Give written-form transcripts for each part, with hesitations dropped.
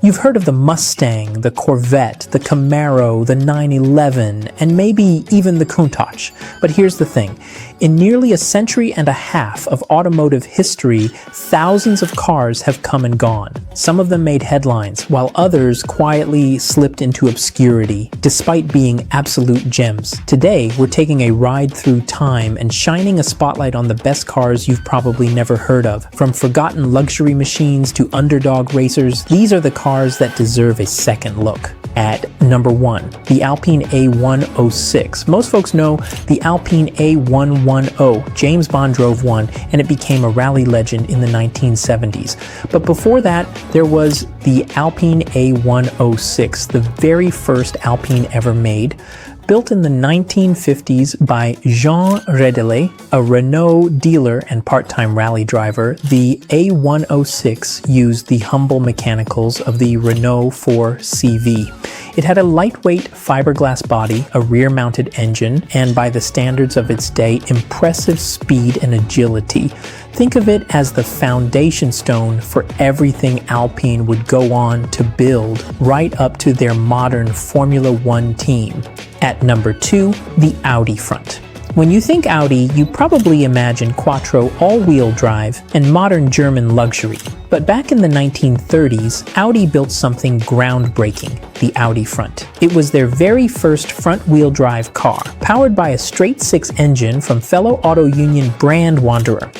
You've heard of the Mustang, the Corvette, the Camaro, the 911, and maybe even the Countach. But here's the thing. In nearly a century and a half of automotive history, thousands of cars have come and gone. Some of them made headlines, while others quietly slipped into obscurity, despite being absolute gems. Today, we're taking a ride through time and shining a spotlight on the best cars you've probably never heard of. From forgotten luxury machines to underdog racers, these are the cars that deserve a second look. At number 1, the Alpine A106. Most folks know the Alpine A110. James Bond drove one, and it became a rally legend in the 1970s. But before that, there was the Alpine A106, the very first Alpine ever made. Built in the 1950s by Jean Redelet, a Renault dealer and part-time rally driver, the A106 used the humble mechanicals of the Renault 4 CV. It had a lightweight fiberglass body, a rear-mounted engine, and by the standards of its day, impressive speed and agility. Think of it as the foundation stone for everything Alpine would go on to build, right up to their modern Formula One team. At number 2, the Audi Front. When you think Audi, you probably imagine quattro all-wheel drive and modern German luxury. But back in the 1930s, Audi built something groundbreaking, the Audi Front. It was their very first front-wheel drive car, powered by a straight-six engine from fellow auto union brand Wanderer.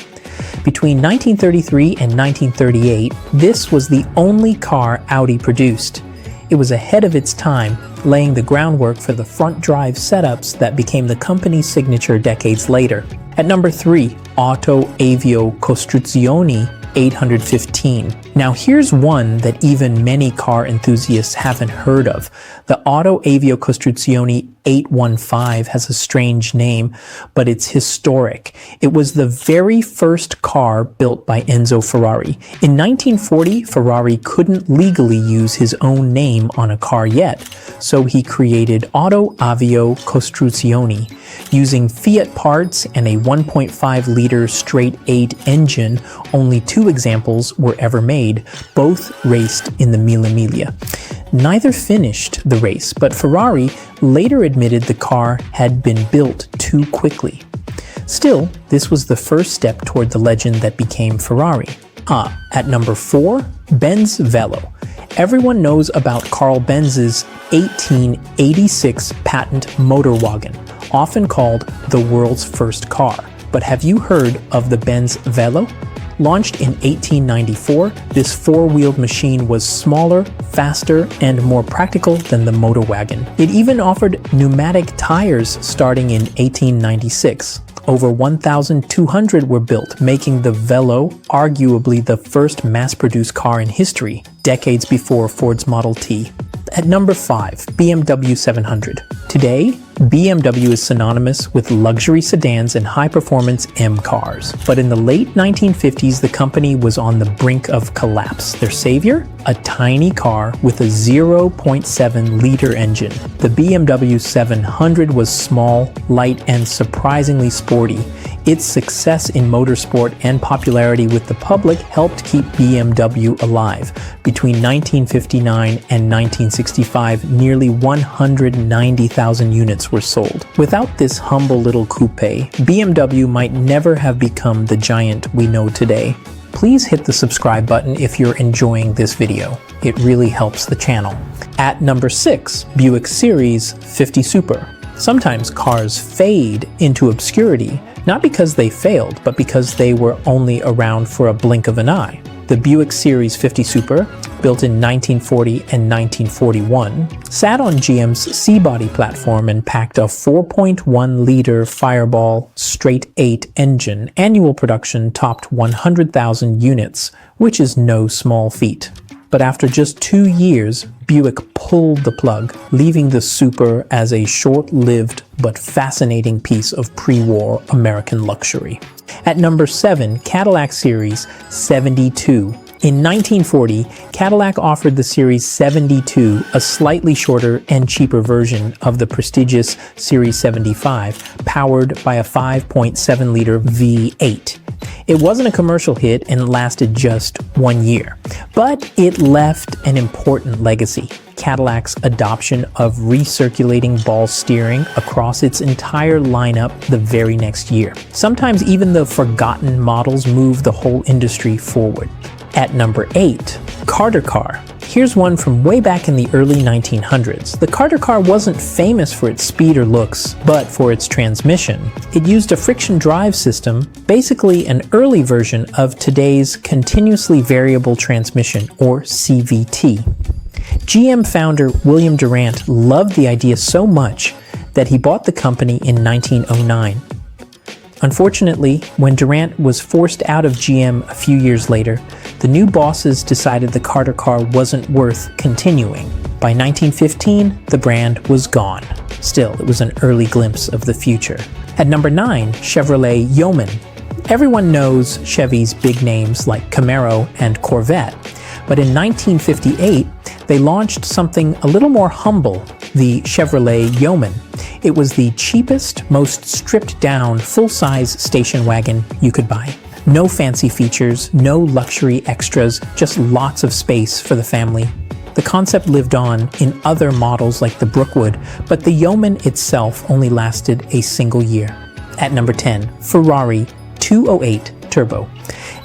Between 1933 and 1938, this was the only car Audi produced. It was ahead of its time, laying the groundwork for the front drive setups that became the company's signature decades later. At number 3, Avio Costruzioni 815. Now here's one that even many car enthusiasts haven't heard of. The Avio Costruzioni 815 has a strange name, but it's historic. It was the very first car built by Enzo Ferrari. In 1940, Ferrari couldn't legally use his own name on a car yet, so he created Avio Costruzioni. Using Fiat parts and a 1.5-liter straight-8 engine, only 2 examples were ever made. Both raced in the Mille Miglia. Neither finished the race, but Ferrari later admitted the car had been built too quickly. Still, this was the first step toward the legend that became Ferrari. At number 4, Benz Velo. Everyone knows about Carl Benz's 1886 patent motor wagon, often called the world's first car. But have you heard of the Benz Velo? Launched in 1894, this four-wheeled machine was smaller, faster, and more practical than the motor wagon. It even offered pneumatic tires starting in 1896. Over 1,200 were built, making the Velo arguably the first mass-produced car in history, decades before Ford's Model T. At number 5, BMW 700. Today, BMW is synonymous with luxury sedans and high-performance M cars. But in the late 1950s, the company was on the brink of collapse. Their savior? A tiny car with a 0.7-liter engine. The BMW 700 was small, light, and surprisingly sporty. Its success in motorsport and popularity with the public helped keep BMW alive. Between 1959 and 1965, nearly 190,000 units were sold. Without this humble little coupe, BMW might never have become the giant we know today. Please hit the subscribe button if you're enjoying this video. It really helps the channel. At number 6, Buick Series 50 Super. Sometimes cars fade into obscurity, not because they failed, but because they were only around for a blink of an eye. The Buick Series 50 Super, built in 1940 and 1941, sat on GM's C-body platform and packed a 4.1-liter Fireball straight-8 engine. Annual production topped 100,000 units, which is no small feat. But after just 2 years, Buick pulled the plug, leaving the Super as a short-lived but fascinating piece of pre-war American luxury. At number 7, Cadillac Series 72. In 1940, Cadillac offered the Series 72, a slightly shorter and cheaper version of the prestigious Series 75, powered by a 5.7-liter V8. It wasn't a commercial hit and it lasted just 1 year, but it left an important legacy: Cadillac's adoption of recirculating ball steering across its entire lineup the very next year. Sometimes even the forgotten models moved the whole industry forward. At number 8, Cartercar. Here's one from way back in the early 1900s. The Cartercar wasn't famous for its speed or looks, but for its transmission. It used a friction drive system, basically an early version of today's continuously variable transmission, or CVT. GM founder William Durant loved the idea so much that he bought the company in 1909. Unfortunately, when Durant was forced out of GM a few years later, the new bosses decided the Cartercar wasn't worth continuing. By 1915, the brand was gone. Still, it was an early glimpse of the future. At number 9, Chevrolet Yeoman. Everyone knows Chevy's big names like Camaro and Corvette, but in 1958, they launched something a little more humble, the Chevrolet Yeoman. It was the cheapest, most stripped-down, full-size station wagon you could buy. No fancy features, no luxury extras, just lots of space for the family. The concept lived on in other models like the Brookwood, but the Yeoman itself only lasted a single year. At number 10, Ferrari 208 Turbo.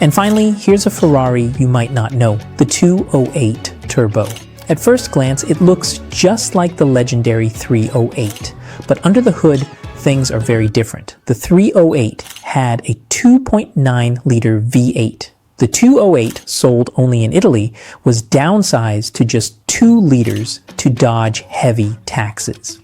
And finally, here's a Ferrari you might not know, the 208 Turbo. At first glance, it looks just like the legendary 308, but under the hood, things are very different. The 308 had a 2.9-liter V8. The 208, sold only in Italy, was downsized to just 2 liters to dodge heavy taxes.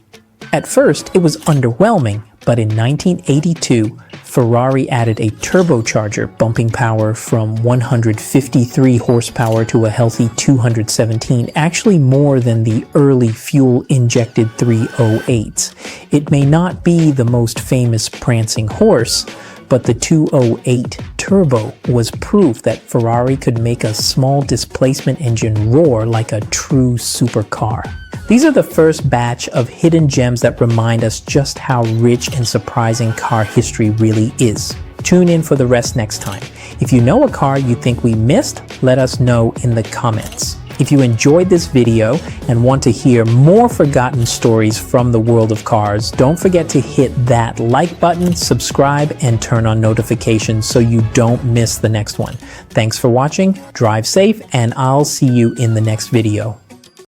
At first, it was underwhelming, but in 1982, Ferrari added a turbocharger, bumping power from 153 horsepower to a healthy 217, actually more than the early fuel-injected 308s. It may not be the most famous prancing horse, but the 208 Turbo was proof that Ferrari could make a small displacement engine roar like a true supercar. These are the first batch of hidden gems that remind us just how rich and surprising car history really is. Tune in for the rest next time. If you know a car you think we missed, let us know in the comments. If you enjoyed this video and want to hear more forgotten stories from the world of cars, don't forget to hit that like button, subscribe, and turn on notifications so you don't miss the next one. Thanks for watching, drive safe, and I'll see you in the next video.